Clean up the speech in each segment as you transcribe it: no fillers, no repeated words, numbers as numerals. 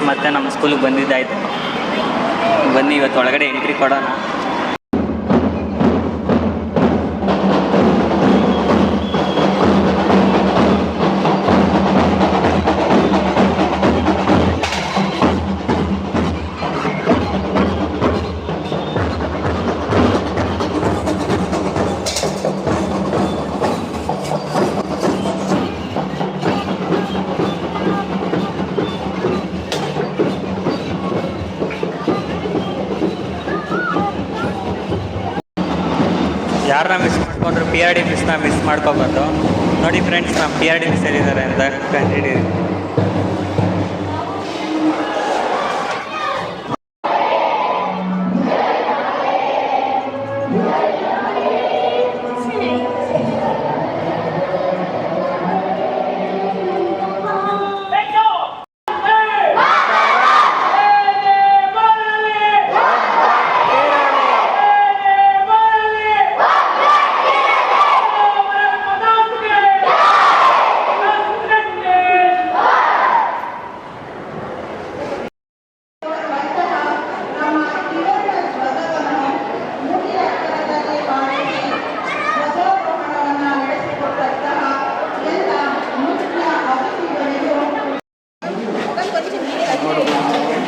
ಮತ್ತು ನಮ್ಮ ಸ್ಕೂಲಿಗೆ ಬಂದಿದ್ದಾಯಿತು. ಬನ್ನಿ ಇವತ್ತು ಒಳಗಡೆ ಎಂಟ್ರಿ ಕೊಡೋಣ. ಯಾರನ್ನ ಮಿಸ್ ಮಾಡ್ಕೊಂಡ್ರು ಪಿ ಆರ್ ಡಿ ಮಿಸ್ನ ಮಿಸ್ ಮಾಡ್ಕೋಬಾರ್ದು. ನೋಡಿ ಫ್ರೆಂಡ್ಸ್, ನಮ್ಮ ಪಿ ಆರ್ ಡಿ ಮಿಸ್ ಎಲ್ಲಿದ್ದಾರೆ ಅಂತ ಕಂಡುಹಿಡಿಯಿರಿ.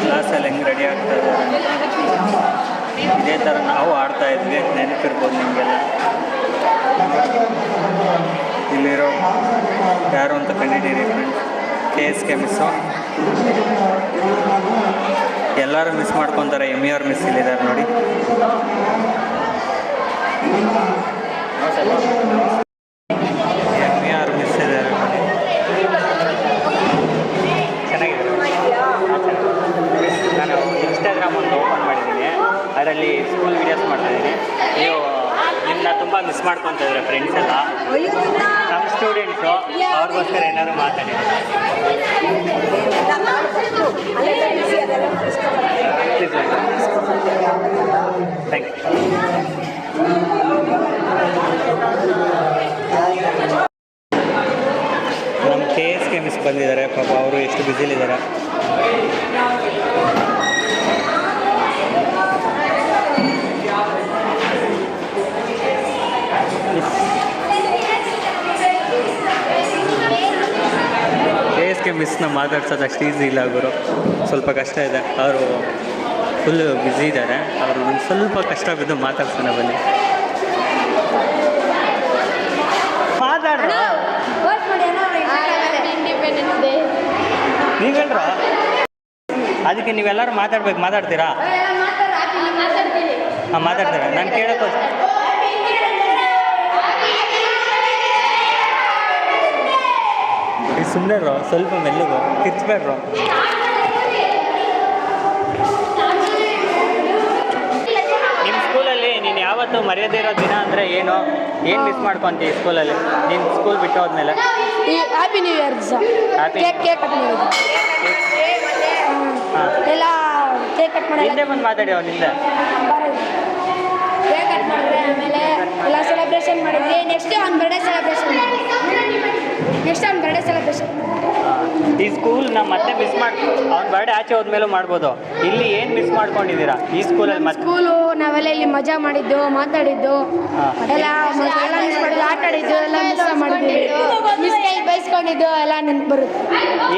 ಕ್ಲಾಸಲ್ಲಿ ಹೆಂಗೆ ರೆಡಿ ಆಗ್ತಾ ಇದ್ದಾರೆ, ಇದೇ ಥರ ನಾವು ಆಡ್ತಾ ಇದ್ವಿ, ನೆನಪಿರ್ಬೋದು ನಿಮಗೆಲ್ಲ. ಇಲ್ಲಿರೋ ಯಾರು ಅಂತ ಕಂಡಿದ್ದೀರಿ ಫ್ರೆಂಡ್ಸ್, KSK ಮಿಸ್ಸು. ಎಲ್ಲರೂ ಮಿಸ್ ಮಾಡ್ಕೊತಾರೆ. MER ಮಿಸ್ ಇಲ್ಲಿದ್ದಾರೆ ನೋಡಿ. MER ಮಿಸ್ ಇದ್ದಾರೆ ನೋಡಿ. ನಾನು ಇನ್ಸ್ಟಾಗ್ರಾಮ್ ಒಂದು ಓಪನ್ ಮಾಡಿದ್ದೀನಿ, ಅದರಲ್ಲಿ ಸ್ಕೂಲ್ ವೀಡಿಯೋಸ್ ಮಾಡ್ತಾಯಿದ್ದೀನಿ. ನೀವು ನಿಮ್ಮನ್ನ ತುಂಬ ಮಿಸ್ ಮಾಡ್ಕೊತಾ ಇದ್ದಾರೆ ಫ್ರೆಂಡ್ಸ್ ಎಲ್ಲ, ನಮ್ಮ ಸ್ಟೂಡೆಂಟ್ಸು. ಅವ್ರಿಗೋಸ್ಕರ ಏನಾದ್ರು ಮಾತಾಡಿ. Thank you. ನಮ್ಮ KSK ಮಿಸ್ ಬಂದಿದ್ದಾರೆ ಪಾಪ, ಅವರು ಎಷ್ಟು ಬ್ಯುಸಿಲಿದ್ದಾರೆ. KSK ಮಿಸ್ನ ಮಾತಾಡ್ಸೋದು ಅಷ್ಟು ಈಸಿ ಇಲ್ಲ ಗುರು, ಸ್ವಲ್ಪ ಕಷ್ಟ ಇದೆ. ಅವರು ಫುಲ್ಲು ಬ್ಯುಸಿ ಇದ್ದಾರೆ. ಅವರು ಒಂದು ಸ್ವಲ್ಪ ಕಷ್ಟ ಬಿದ್ದು ಮಾತಾಡ್ಸೋಣ ಬನ್ನಿ. ಮಾತಾಡ್ರ ನೀವು ಹೇಳ್ರ, ಅದಕ್ಕೆ ನೀವೆಲ್ಲರೂ ಮಾತಾಡ್ಬೇಕು. ಮಾತಾಡ್ತೀರಾ? ಹಾಂ ಮಾತಾಡ್ತೀರಾ? ನಾನು ಕೇಳೋಕ್ಕೋ ಸುಮ್ಮನೆ ಸ್ವಲ್ಪ ಮೆಲ್ಲಗು ಕಿರ್ಚ್ಬೇಡ್ರು. ನಿಮ್ಮ ಸ್ಕೂಲಲ್ಲಿ ನೀನು ಯಾವತ್ತೂ ಮರೆಯದೇ ಇರೋ ದಿನ ಅಂದರೆ ಏನು ಮಿಸ್ ಮಾಡ್ಕೊತೀವಿ ಸ್ಕೂಲಲ್ಲಿ? ನೀನು ಸ್ಕೂಲ್ ಬಿಟ್ಟು ಹೋದ್ಮೇಲೆ ಹ್ಯಾಪಿ ನ್ಯೂ ಇಯರ್ ದಿವಸ ಕೇಕ್ ಕಟ್ ಮಾಡೋದು. ಎಲ್ಲ ಕೇಕ್ ಕಟ್ ಮಾಡಿ ಹಿಂದೆ ಬಂದು ಮಾತಾಡಿ. ಅವನಿಂದ ಕೇಕ್ ಕಟ್ ಮಾಡಿದ್ರೆ ಆಮೇಲೆ ಎಲ್ಲ ಸೆಲೆಬ್ರೇಷನ್ ಮಾಡಿದ್ವಿ. ನೆಕ್ಸ್ಟ್ ಅವ್ನ ಬರ್ಡೇ ಸೆಲೆಬ್ರೇಷನ್ ಈ ಸ್ಕೂಲ್ನ ಮತ್ತೆ ಮಿಸ್ ಮಾಡಿ ಅವ್ನ ಬರ್ಡೇ ಆಚೆ ಹೋದ್ಮೇಲೂ ಮಾಡ್ಬೋದು. ಇಲ್ಲಿ ಏನು ಮಿಸ್ ಮಾಡ್ಕೊಂಡಿದ್ದೀರಾ ಈ ಸ್ಕೂಲಲ್ಲಿ? ಮತ್ತೆ ಸ್ಕೂಲು ನಾವೆಲ್ಲ ಇಲ್ಲಿ ಮಜಾ ಮಾಡಿದ್ದು, ಮಾತಾಡಿದ್ದು, ಎಲ್ಲ ಮಿಸ್ ಮಾಡಿದ್ದು, ಆಟ ಆಡಿದ್ದು ಎಲ್ಲ ಮಿಸ್ ಮಾಡಿದ್ದೀವಿ. ಮಿಸ್ ಕೈ ಬೈಸ್ಕೊಂಡಿದ್ದು ಎಲ್ಲ ನೆನಪು ಬರುತ್ತೆ.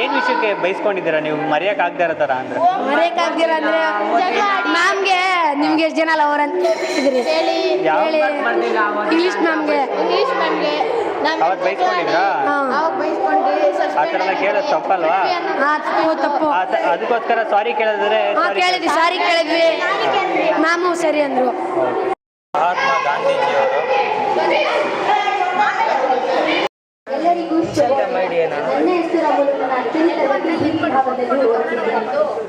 ಏನು ವಿಷಯಕ್ಕೆ ಬೈಸ್ಕೊಂಡಿದ್ದೀರಾ ನೀವು ಮರೆಯೋಕ್ಕಾಗದೇ ಇರೋ ಥರ? ಅಂದರೆ ಮರೆಯೋಕ್ಕಾಗ್ದಿರ ಅಂದರೆ ಮ್ಯಾಮ್ಗೆ ನಿಮ್ಗೆ ಎಷ್ಟು ಜನ ಲವರ್ ಅಂತ ಇದ್ರಿ ಹೇಳಿ ಇಂಗ್ಲೀಷ್ ಮ್ಯಾಮ್ಗೆ ಅವತ್ತು ಬೈಸ್ಕೊಂಡಿದ್ರಾ? ಆ ಥರ ಎಲ್ಲ ಕೇಳೋದು ತಪ್ಪಲ್ವಾ? ತಪ್ಪು. ಅದಕ್ಕೋಸ್ಕರ ಸಾರಿ ಕೇಳಿದ್ರೆ ಕೇಳಿದ್ವಿ, ಸಾರಿ ಕೇಳಿದ್ವಿ, ಮ್ಯಾಮು ಸರಿ ಅಂದರು. ಮಹಾತ್ಮ ಗಾಂಧೀಜಿಯವರು ಎಲ್ಲರಿಗೂ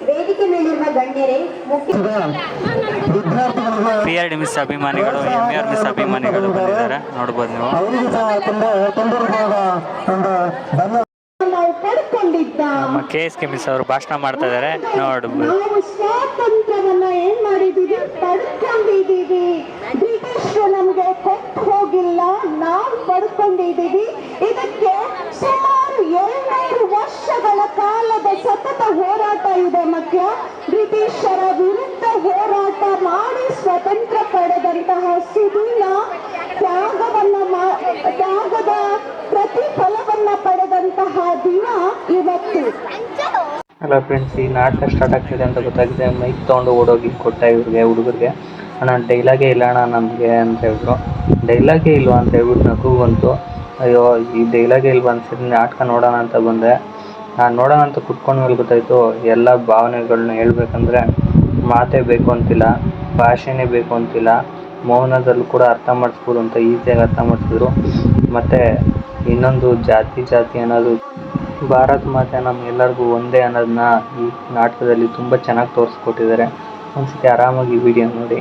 ವೇದಿಕೆ ಮೇಲಿರುವ ಗಣ್ಯರೇ, PRD ಮಿಸ್ ಅಭಿಮಾನಿಗಳು, MER ಮಿಸ್ ಅಭಿಮಾನಿಗಳು ಬಂದಿದ್ದಾರೆ, ನೋಡ್ಬೋದು ನೀವು. ನಮ್ಮ KSK ಮಿಸ್ ಅವರು ಭಾಷಣ ಮಾಡ್ತಾ ಇದ್ದಾರೆ, ನೋಡ್ಬೋದು. ಸ್ವಾತಂತ್ರ್ಯವನ್ನ ಏನ್ ಮಾಡಿದೀವಿ, ಪಡ್ಕೊಂಡಿದ್ದೀವಿ. ಬ್ರಿಟಿಷರು ನಮ್ಗೆ ಕೊಟ್ಟು ಹೋಗಿಲ್ಲ, ನಾವು ಪಡ್ಕೊಂಡಿದ್ದೀವಿ. ಇದಕ್ಕೆ ಸುಮಾರು 700 ವರ್ಷಗಳ ಕಾಲದ ಸತತ ಹೋರಾಟ ಇದೆ ಮಕ್ಕಳ. ಬ್ರಿಟಿಷರ ವಿರುದ್ಧ ಹೋರಾಟ ಮಾಡಿ ಸ್ವತಂತ್ರ ಪಡೆದಂತಹ ಸುದೀನ ತ್ಯಾಗದ ಪ್ರತಿಫಲವನ್ನ ಪಡೆದಂತಹ ದಿನ ಇವತ್ತು. ಅಲ್ಲ ಫ್ರೆಂಡ್ಸ್, ಈ ನಾಟಕ ಸ್ಟಾರ್ಟ್ ಆಗ್ತಿದೆ ಅಂತ ಗೊತ್ತಾಗಿದೆ. ಮೈಕ್ ತೊಗೊಂಡು ಓಡೋಗಿ ಕೊಟ್ಟ ಇವ್ರಿಗೆ ಹುಡುಗರಿಗೆ. ಅಣ್ಣ ಡೈಲಾಗೇ ಇಲ್ಲ ಅಣ್ಣ ನಮಗೆ ಅಂತ ಹೇಳಿದ್ರು. ಡೈಲಾಗೇ ಇಲ್ವಾ ಅಂತ ಹೇಳ್ಬಿಟ್ಟು ನಗು ಬಂತು. ಅಯ್ಯೋ ಈ ಡೈಲಾಗೇ ಇಲ್ವಾ ಅನ್ಸಿದ್ದು, ನಾಟಕ ನೋಡೋಣ ಅಂತ ಬಂದೆ. ನಾನು ನೋಡೋಣ ಅಂತ ಕುತ್ಕೊಂಡ ಮೇಲೆ ಗೊತ್ತಾಯಿತು ಎಲ್ಲ ಭಾವನೆಗಳನ್ನ ಹೇಳ್ಬೇಕಂದ್ರೆ ಮಾತೇ ಬೇಕು ಅಂತಿಲ್ಲ, ಭಾಷೆನೇ ಬೇಕು ಅಂತಿಲ್ಲ, ಮೌನದಲ್ಲೂ ಕೂಡ ಅರ್ಥ ಮಾಡಿಸ್ಬೋದು ಅಂತ ಈಸಿಯಾಗಿ ಅರ್ಥ ಮಾಡಿಸಿದ್ರು. ಮತ್ತು ಇನ್ನೊಂದು ಜಾತಿ ಅನ್ನೋದು ಭಾರತ ಮಾತೆ ನಮ್ಗೆಲ್ಲರಿಗೂ ಒಂದೇ ಅನ್ನೋದನ್ನ ಈ ನಾಟಕದಲ್ಲಿ ತುಂಬ ಚೆನ್ನಾಗಿ ತೋರಿಸ್ಕೊಟ್ಟಿದ್ದಾರೆ. ಒಂದ್ಸತಿ ಆರಾಮಾಗಿ ವಿಡಿಯೋ ನೋಡಿ.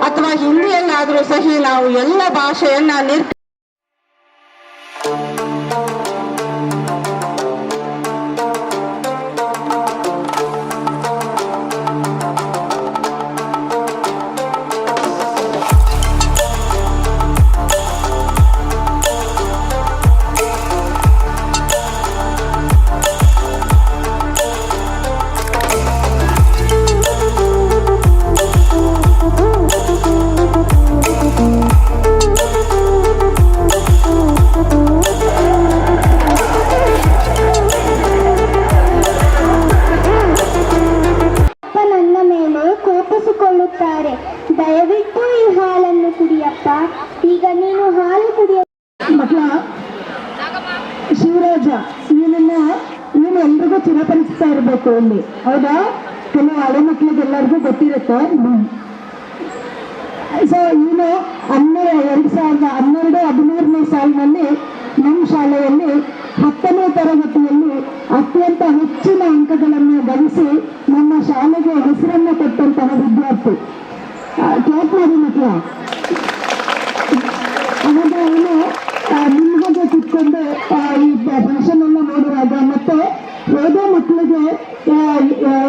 ಅಥವಾ ಹಿಂದಿಯಲ್ಲಾದರೂ ಸಹಿ ನಾವು ಎಲ್ಲ ಭಾಷೆಯನ್ನ ಇರಬೇಕು ಇಲ್ಲಿ, ಹೌದಾ? ಕೆಲವು ಹಳೆ ಮಕ್ಕಳಿಗೆ ಎಲ್ಲರಿಗೂ ಗೊತ್ತಿರುತ್ತೆ. ಸೊ ಇನ್ನು 2012-13ನೇ ಸಾಲಿನಲ್ಲಿ ನಮ್ಮ ಶಾಲೆಯಲ್ಲಿ 10ನೇ ತರಗತಿಯಲ್ಲಿ ಅತ್ಯಂತ ಹೆಚ್ಚಿನ ಅಂಕಗಳನ್ನು ಗಳಿಸಿ ನಮ್ಮ ಶಾಲೆಗೆ ಹೆಸರನ್ನು ಕೊಟ್ಟಂತಹ ವಿದ್ಯಾರ್ಥಿ. ಕ್ಲಾಪ್ ಮಾಡಿ ಮಕ್ಕಳ. ಅವಾಗ ಅವನು ನಿಮ್ಗೆ ಕುತ್ಕೊಂಡು ಈ ಫಂಕ್ಷನ್ ಎಲ್ಲ ನೋಡುವಾಗ ಮತ್ತೆ ಯಾವುದೋ ಮಕ್ಕಳಿಗೆ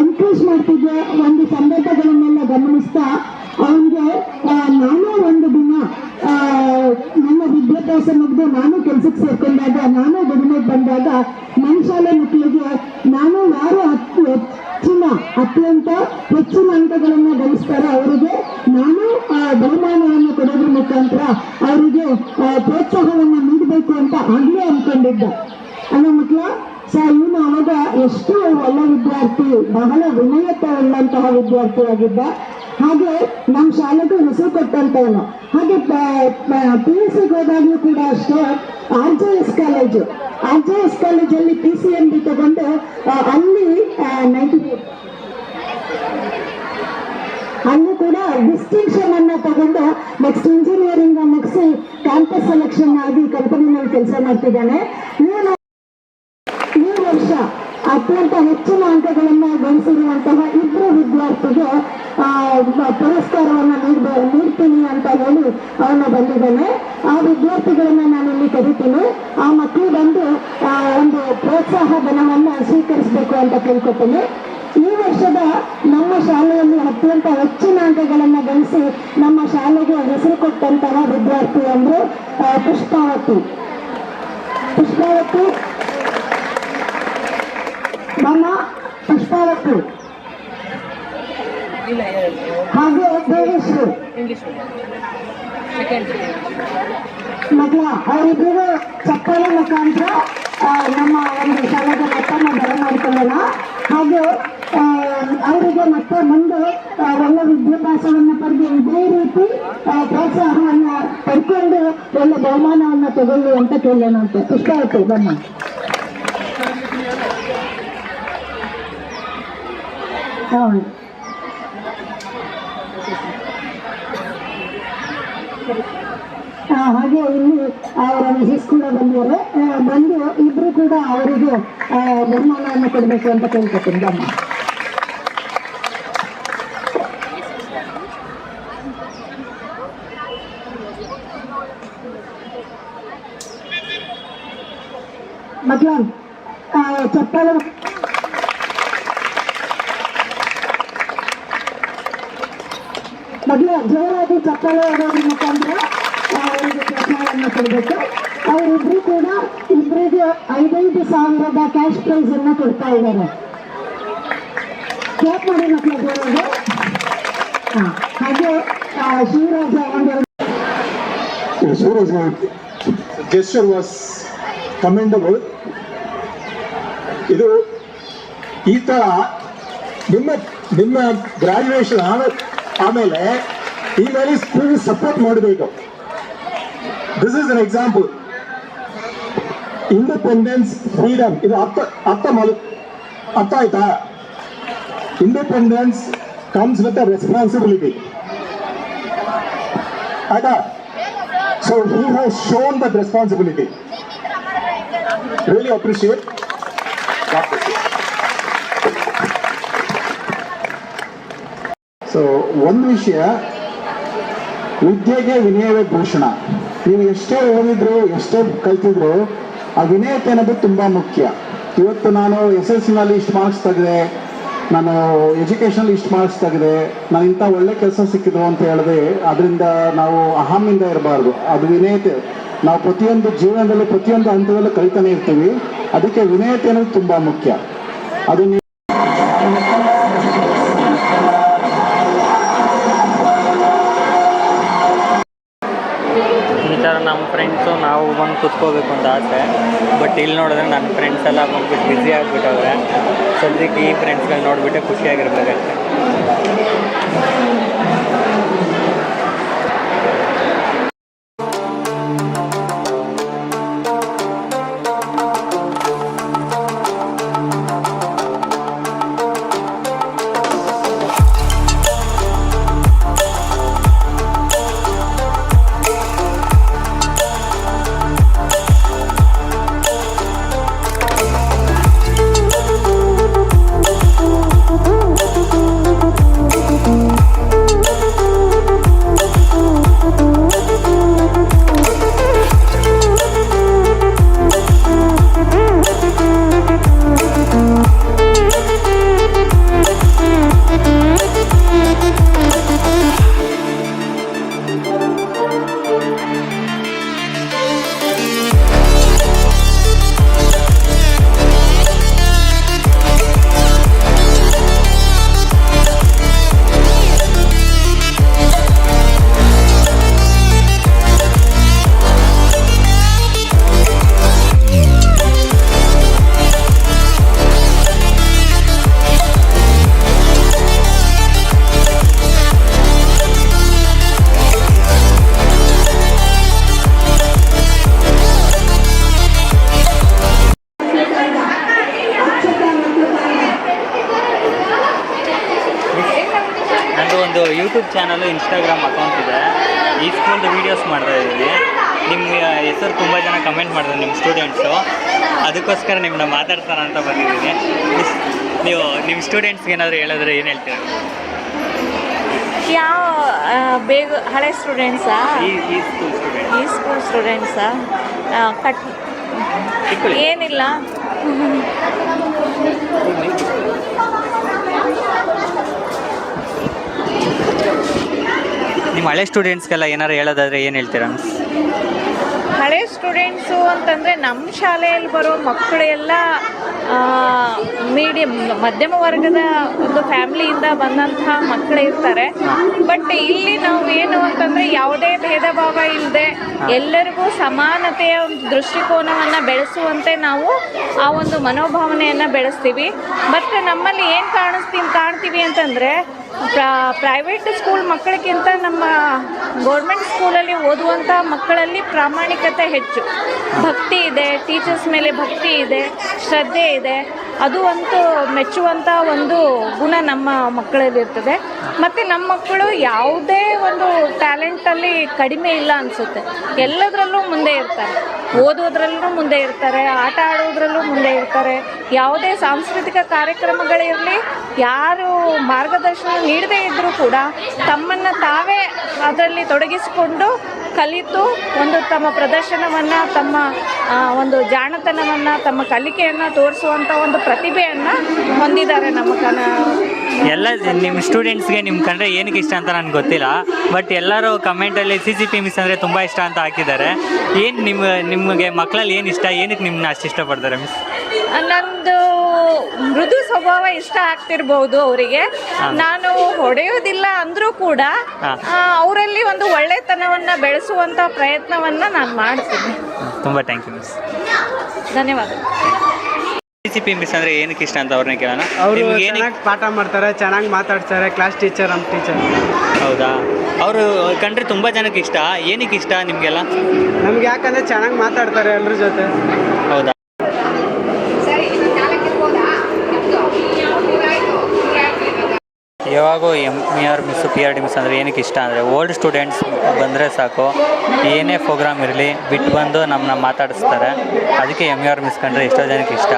ಎನ್ಕರೇಜ್ ಮಾಡ್ತಿದ್ದೆ ಒಂದು ಸಂದೇಶಗಳನ್ನೆಲ್ಲ ಗಮನಿಸ್ತಾ ಅವನಿಗೆ ನಾನು ಒಂದು ದಿನ ನನ್ನ ವಿದ್ಯಾಭ್ಯಾಸ ಮುಗಿದು ನಾನು ಕೆಲಸಕ್ಕೆ ಸೇರ್ಕೊಂಡಾಗ, ನಾನು ದುಡಿಮೆಗೆ ಬಂದಾಗ ನನ್ನ ಶಾಲೆ ಮಕ್ಕಳಿಗೆ ನಾನು ಯಾರು ಅತ್ಯಂತ ಹೆಚ್ಚಿನ ಅಂಕಗಳನ್ನು ಗಳಿಸ್ತಾರೆ ಅವರಿಗೆ ನಾನು ಬಹುಮಾನವನ್ನು ಕೊಡೋದ್ರ ಮುಖಾಂತರ ಅವರಿಗೆ ಪ್ರೋತ್ಸಾಹವನ್ನು ನೀಡಬೇಕು ಅಂತ ಆಗ್ಲೇ ಅನ್ಕೊಂಡಿದ್ದ. ಅಲ್ಲ ಮಕ್ಕಳ. ಇವನು ಅವಾಗ ಎಷ್ಟು ಒಳ್ಳೆ ವಿದ್ಯಾರ್ಥಿ, ಬಹಳ ವಿನಯತೆ ಉಳ್ಳಂತಹ ವಿದ್ಯಾರ್ಥಿಯಾಗಿದ್ದ. ಹಾಗೆ ನಮ್ಮ ಶಾಲೆಗೂ ಹೆಸರು ಕೊಟ್ಟಂತವನು. ಹಾಗೆ PUC ಹೋದಾಗ್ಲೂ ಕೂಡ ಅಷ್ಟೇ RJS ಕಾಲೇಜಲ್ಲಿ PCMB ತಗೊಂಡು ಅಲ್ಲಿ ಅಲ್ಲಿ ಕೂಡ ಡಿಸ್ಟಿಂಕ್ಷನ್ ಅನ್ನ ತಗೊಂಡು ನೆಕ್ಸ್ಟ್ ಇಂಜಿನಿಯರಿಂಗ್ ಮುಗಿಸಿ ಕ್ಯಾಂಪಸ್ ಸೆಲೆಕ್ಷನ್ ಆಗಿ ಕಂಪನಿನಲ್ಲಿ ಕೆಲಸ ಮಾಡ್ತಿದ್ದಾನೆ. ಈ ವರ್ಷ ಅತ್ಯಂತ ಹೆಚ್ಚಿನ ಅಂಕಗಳನ್ನು ಗಳಿಸಿರುವಂತಹ ಇಬ್ಬರು ವಿದ್ಯಾರ್ಥಿಗೆ ಪುರಸ್ಕಾರವನ್ನು ನೀಡ್ತೀನಿ ಅಂತ ಹೇಳಿ ಅವನು ಬಂದಿದ್ದಾನೆ. ಆ ವಿದ್ಯಾರ್ಥಿಗಳನ್ನ ನಾನು ಇಲ್ಲಿ ಕರಿತೀನಿ. ಆ ಮಕ್ಕಳು ಬಂದು ಒಂದು ಪ್ರೋತ್ಸಾಹ ಧನವನ್ನು ಸ್ವೀಕರಿಸಬೇಕು ಅಂತ ಕೇಳ್ಕೊತೀನಿ. ಈ ವರ್ಷದ ನಮ್ಮ ಶಾಲೆಯಲ್ಲಿ ಅತ್ಯಂತ ಹೆಚ್ಚಿನ ಅಂಕಗಳನ್ನು ಗಳಿಸಿ ನಮ್ಮ ಶಾಲೆಗೆ ಹೆಸರು ಕೊಟ್ಟಂತಹ ವಿದ್ಯಾರ್ಥಿ ಅಂದ್ರೆ ಪುಷ್ಪಾವತಿ. ನಮ್ಮ ಪುಷ್ಪಾವತಿ ಹಾಗೆ ದೇವೇಶ್ವರಿ ಮಕ್ಕಳ ಅವರಿಬ್ಬರು ಚಪ್ಪಾಳೆ ಮುಖಾಂತರ ನಮ್ಮ ಒಂದು ಶಾಲೆಗೆ ಮತ್ತೊಮ್ಮೆ ಬರಮಾಡಿಕೊಳ್ಳೋಣ. ಹಾಗೆ ಅವರಿಗೆ ಮತ್ತೆ ಮುಂದೆ ಒಳ್ಳೆ ವಿದ್ಯಾಭ್ಯಾಸವನ್ನು ಪಡೆದು ಇದೇ ರೀತಿ ಪ್ರೋತ್ಸಾಹವನ್ನು ಪಡ್ಕೊಂಡು ಒಳ್ಳೆ ಬಹುಮಾನವನ್ನು ತಗೊಳ್ಳಿ ಅಂತ ಕೇಳೋಣ ಅಂತ. ಇಷ್ಟ ಆಯ್ತು ಬನ್ನ. ಹಾಗೆ ಇಲ್ಲಿ ಅವರ ಮಿಸಸ್ ಕೂಡ ಬಂದಿದ್ದಾರೆ. ಬಂದು ಇಬ್ರು ಕೂಡ ಅವರಿಗೆ ಬಹುಮಾನವನ್ನು ಕೊಡಬೇಕು ಅಂತ ಕೇಳ್ಕೊತೀನಿ ಬಮ್ಮ. ಮಕ್ಕಳ ಚಪ್ಪಾಳೆ ಮಕ್ಕಳ ಜೋರಾಗಿ ಚಪ್ಪಾಳೆ ಹೊಡೋದ್ರ ಮುಖಾಂತರ ಅವರಿಗೆ ಪ್ರೋತ್ಸಾಹವನ್ನು ಕೊಡಬೇಕು. ಅವರಿಬ್ರು ಕೂಡ ಇಬ್ಬರಿಗೆ 5,000 ಕ್ಯಾಶ್ ಪ್ರೈಸ್ ಅನ್ನ ಕೊಡ್ತಾ ಇದ್ದಾರೆ. ಕ್ಲಾಪ್ ಮಾಡಿ ಮಕ್ಕಳ ಜೋರಾಗಿ. ಹಾಗೆ ಶಿವರಾಜ gesture was commendable. ಇದು ಈ ತರ ನಿಮ್ಮ ಗ್ರಾಜುಯೇಷನ್ ಆಮೇಲೆ ಈ ಮೇಲೆ ಸ್ಕೂಲ್ ಸಪೋರ್ಟ್ ಮಾಡಬೇಕು. This is an example. Independence, freedom, ಇದು ಅರ್ಥ ಆಯ್ತಾ? Independence comes with a responsibility. ಆಯ್ತಾ? So he has shown that responsibility. Really appreciate. So ಒಂದು ವಿಷಯ, ವಿದ್ಯೆಗೆ ವಿನಯವೇ ಭೂಷಣ. ನೀವು ಎಷ್ಟೇ ಓದಿದ್ರು ಎಷ್ಟೇ ಕಲ್ತಿದ್ರು ಆ ವಿನಯತೆ ಅನ್ನೋದು ತುಂಬ ಮುಖ್ಯ. ಇವತ್ತು ನಾನು SSLCನಲ್ಲಿ ಇಷ್ಟು ಮಾರ್ಕ್ಸ್ ತೆಗೆದೆ, ನಾನು ಎಜುಕೇಷನಲ್ಲಿ ಇಷ್ಟು ಮಾರ್ಕ್ಸ್ ತೆಗೆದೆ, ನಾನು ಇಂಥ ಒಳ್ಳೆ ಕೆಲಸ ಸಿಕ್ಕಿದ್ರು ಅಂತ ಹೇಳಿದ್ರೆ ಅದರಿಂದ ನಾವು ಅಹಮಿಂದ ಇರಬಾರ್ದು. ಅದು ವಿನಯತೆ. ನಾವು ಪ್ರತಿಯೊಂದು ಜೀವನದಲ್ಲೂ ಪ್ರತಿಯೊಂದು ಹಂತದಲ್ಲೂ ಕಲಿತಾನೆ ಇರ್ತೀವಿ. ಅದಕ್ಕೆ ವಿನಯತೆ ಅನ್ನೋದು ತುಂಬ ಮುಖ್ಯ. ಅದು ಈ ಥರ ನಮ್ಮ ಫ್ರೆಂಡ್ಸು ನಾವು ಬಂದು ಕೂತ್ಕೋಬೇಕು ಅಂತ ಆಸೆ. ಬಟ್ ಇಲ್ಲಿ ನೋಡಿದ್ರೆ ನನ್ನ ಫ್ರೆಂಡ್ಸ್ ಎಲ್ಲ ಬಂದ್ಬಿಟ್ಟು ಬ್ಯುಸಿ ಆಗಿಬಿಟ್ಟವ್ರೆ. ಸದ್ಯಕ್ಕೆ ಈ ಫ್ರೆಂಡ್ಸ್ಗಳು ನೋಡಿಬಿಟ್ಟೆ ಖುಷಿಯಾಗಿರ್ಬೇಕಷ್ಟೆ. ನಂದು ಯೂಟ್ಯೂಬ್ ಚಾನಲು ಇನ್ಸ್ಟಾಗ್ರಾಮ್ ಅಕೌಂಟ್ ಇದೆ. ಈ ಸ್ಕೂಲ್ದು ವೀಡಿಯೋಸ್ ಮಾಡ್ತಾ ಇದ್ದೀನಿ. ನಿಮ್ಮ ಹೆಸರು ತುಂಬ ಜನ ಕಮೆಂಟ್ ಮಾಡಿದ್ರು ನಿಮ್ಮ ಸ್ಟೂಡೆಂಟ್ಸು, ಅದಕ್ಕೋಸ್ಕರ ನಿಮ್ಮನ್ನ ಮಾತಾಡ್ತಾರ ಅಂತ ಬಂದಿದ್ದೀನಿ. ನೀವು ನಿಮ್ಮ ಸ್ಟೂಡೆಂಟ್ಸ್ಗೆ ಏನಾದರೂ ಹೇಳಿದ್ರೆ ಏನು ಹೇಳ್ತೀರಾ? ಯಾವ ಬೇಗ ಹಳೆ ಸ್ಟೂಡೆಂಟ್ಸಾ? ಈ ಸ್ಕೂಲ್ ಸ್ಟೂಡೆಂಟ್. ಈ ಸ್ಕೂಲ್ ಸ್ಟೂಡೆಂಟ್ಸಾ? ಏನಿಲ್ಲ, ನಿಮ್ಮ ಹಳೆ ಸ್ಟೂಡೆಂಟ್ಸ್ಗೆಲ್ಲ ಏನಾರು ಹೇಳೋದಾದರೆ ಏನು ಹೇಳ್ತೀರಾ? ಹಳೆ ಸ್ಟೂಡೆಂಟ್ಸು ಅಂತಂದರೆ ನಮ್ಮ ಶಾಲೆಯಲ್ಲಿ ಬರೋ ಮಕ್ಕಳೆಲ್ಲ ಮಧ್ಯಮ ವರ್ಗದ ಒಂದು ಫ್ಯಾಮ್ಲಿಯಿಂದ ಬಂದಂತಹ ಮಕ್ಕಳು ಇರ್ತಾರೆ. ಬಟ್ ಇಲ್ಲಿ ನಾವು ಏನು ಅಂತಂದರೆ ಯಾವುದೇ ಭೇದ ಭಾವ ಇಲ್ಲದೆ ಎಲ್ಲರಿಗೂ ಸಮಾನತೆಯ ಒಂದು ದೃಷ್ಟಿಕೋನವನ್ನು ಬೆಳೆಸುವಂತೆ ನಾವು ಆ ಒಂದು ಮನೋಭಾವನೆಯನ್ನು ಬೆಳೆಸ್ತೀವಿ. ಮತ್ತು ನಮ್ಮಲ್ಲಿ ಏನು ಕಾಣ್ತೀವಿ ಅಂತಂದರೆ ಪ್ರೈವೇಟ್ ಸ್ಕೂಲ್ ಮಕ್ಕಳಿಗಿಂತ ನಮ್ಮ ಗೌರ್ಮೆಂಟ್ ಸ್ಕೂಲಲ್ಲಿ ಓದುವಂಥ ಮಕ್ಕಳಲ್ಲಿ ಪ್ರಾಮಾಣಿಕತೆ ಹೆಚ್ಚು, ಭಕ್ತಿ ಇದೆ, ಟೀಚರ್ಸ್ ಮೇಲೆ ಭಕ್ತಿ ಇದೆ, ಶ್ರದ್ಧೆ ಇದೆ. ಅದು ಅಂತೂ ಮೆಚ್ಚುವಂಥ ಒಂದು ಗುಣ ನಮ್ಮ ಮಕ್ಕಳಲ್ಲಿ ಇರ್ತದೆ. ಮತ್ತು ನಮ್ಮ ಮಕ್ಕಳು ಯಾವುದೇ ಒಂದು ಟ್ಯಾಲೆಂಟಲ್ಲಿ ಕಡಿಮೆ ಇಲ್ಲ ಅನಿಸುತ್ತೆ. ಎಲ್ಲದರಲ್ಲೂ ಮುಂದೆ ಇರ್ತಾರೆ, ಓದೋದ್ರಲ್ಲೂ ಮುಂದೆ ಇರ್ತಾರೆ, ಆಟ ಆಡೋದ್ರಲ್ಲೂ ಮುಂದೆ ಇರ್ತಾರೆ. ಯಾವುದೇ ಸಾಂಸ್ಕೃತಿಕ ಕಾರ್ಯಕ್ರಮಗಳಿರಲಿ, ಯಾರು ಮಾರ್ಗದರ್ಶನ ನೀಡದೇ ಇದ್ದರೂ ಕೂಡ ತಮ್ಮನ್ನು ತಾವೇ ಅದರಲ್ಲಿ ತೊಡಗಿಸಿಕೊಂಡು ಕಲಿತು ಒಂದು ತಮ್ಮ ಪ್ರದರ್ಶನವನ್ನು, ತಮ್ಮ ಒಂದು ಜಾಣತನವನ್ನು, ತಮ್ಮ ಕಲಿಕೆಯನ್ನು ತೋರಿಸುವಂಥ ಒಂದು ಪ್ರತಿಭೆಯನ್ನು ಹೊಂದಿದ್ದಾರೆ ನಮ್ಮ ಎಲ್ಲ ನಿಮ್ಮ ಸ್ಟೂಡೆಂಟ್ಸ್ಗೆ ನಿಮ್ಮ ಕಂಡ್ರೆ ಏನಕ್ಕೆ ಇಷ್ಟ ಅಂತ ನನಗೆ ಗೊತ್ತಿಲ್ಲ. ಬಟ್ ಎಲ್ಲರೂ ಕಮೆಂಟಲ್ಲಿ CCP ಮಿಸ್ ಅಂದರೆ ತುಂಬ ಇಷ್ಟ ಅಂತ ಹಾಕಿದ್ದಾರೆ. ಏನು ನಿಮಗೆ ಮಕ್ಕಳಲ್ಲಿ ಏನು ಇಷ್ಟ, ಏನಕ್ಕೆ ನಿಮ್ಮನ್ನ ಅಷ್ಟು ಇಷ್ಟಪಡ್ತಾರೆ ಮಿಸ್? ನಂದು ಮೃದು ಸ್ವಭಾವ ಇಷ್ಟ ಆಗ್ತಿರ್ಬೋದು ಅವರಿಗೆ. ನಾನು ಹೊಡೆಯೋದಿಲ್ಲ ಅಂದರೂ ಕೂಡ ಅವರಲ್ಲಿ ಒಂದು ಒಳ್ಳೆತನವನ್ನು ಬೆಳೆಸುವಂಥ ಪ್ರಯತ್ನವನ್ನು ನಾನು ಮಾಡ್ತೀನಿ. ತುಂಬ ಥ್ಯಾಂಕ್ ಯು ಮಿಸ್. ಧನ್ಯವಾದ. CCP ಮಿಸ್ ಅಂದರೆ ಏನಕ್ಕೆ ಇಷ್ಟ ಅಂತ ಅವ್ರನ್ನೇ ಕೇಳೋಣ. ಅವರು ಚೆನ್ನಾಗಿ ಪಾಠ ಮಾಡ್ತಾರೆ, ಚೆನ್ನಾಗಿ ಮಾತಾಡ್ತಾರೆ, ಕ್ಲಾಸ್ ಟೀಚರ್, ನಮ್ಮ ಟೀಚರ್. ಹೌದಾ? ಅವರು ಕಂಡ್ರೆ ತುಂಬ ಜನಕ್ಕೆ ಇಷ್ಟ. ಏನಕ್ಕೆ ಇಷ್ಟ ನಿಮಗೆಲ್ಲ? ನಮ್ಗೆ ಯಾಕಂದರೆ ಚೆನ್ನಾಗಿ ಮಾತಾಡ್ತಾರೆ ಎಲ್ಲರ ಜೊತೆ. ಹೌದಾ? ಯಾವಾಗೂ MER ಮಿಸ್ಸು PRD ಮಿಸ್ ಅಂದರೆ ಏನಕ್ಕೆ ಇಷ್ಟ ಅಂದರೆ ಓಲ್ಡ್ ಸ್ಟೂಡೆಂಟ್ಸ್ ಬಂದರೆ ಸಾಕು, ಏನೇ ಪ್ರೋಗ್ರಾಮ್ ಇರಲಿ ಬಿಟ್ಟು ಬಂದು ನಮ್ಮನ್ನ ಮಾತಾಡಿಸ್ತಾರೆ. ಅದಕ್ಕೆ MER ಮಿಸ್ ಕಂಡ್ರೆ ಎಷ್ಟೋ ಜನಕ್ಕೆ ಇಷ್ಟ.